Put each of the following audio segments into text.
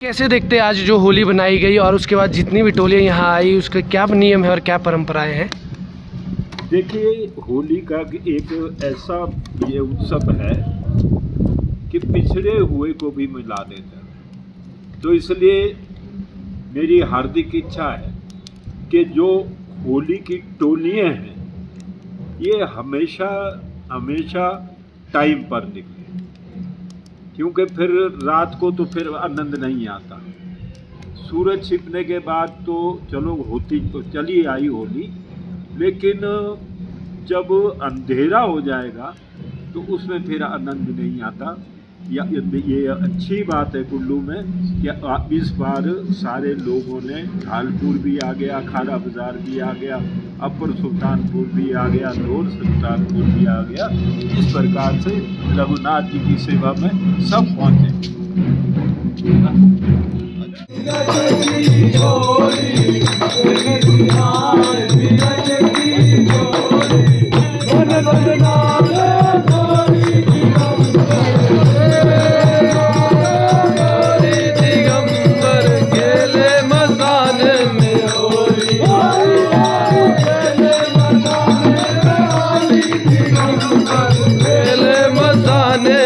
कैसे देखते हैं आज जो होली बनाई गई और उसके बाद जितनी भी टोलियाँ यहाँ आई उसके क्या नियम है और क्या परंपराएं हैं? देखिए, होली का एक ऐसा ये उत्सव है कि पिछड़े हुए को भी मिला देता है। तो इसलिए मेरी हार्दिक इच्छा है कि जो होली की टोलियाँ हैं ये हमेशा हमेशा टाइम पर निकले, क्योंकि फिर रात को तो फिर आनंद नहीं आता। सूरज छिपने के बाद तो चलो होती तो चली आई होली, लेकिन जब अंधेरा हो जाएगा तो उसमें फिर आनंद नहीं आता। ये अच्छी बात है कुल्लू में कि इस बार सारे लोगों ने, ढालपुर भी आ गया, खारा बाजार भी आ गया, अपर सुल्तानपुर भी आ गया, लोअर सुल्तानपुर भी आ गया। इस प्रकार से रघुनाथ जी की सेवा में सब पहुँचे।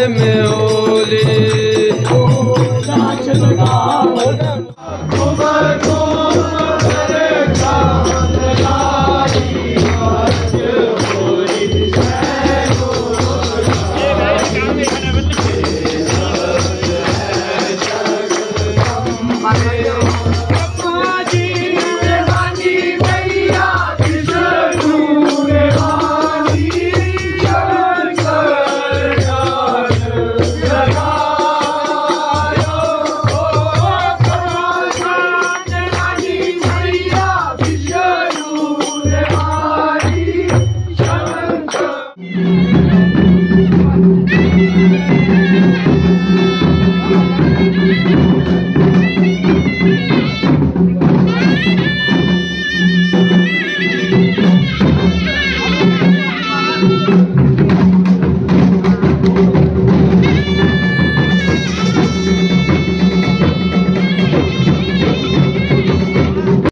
में होली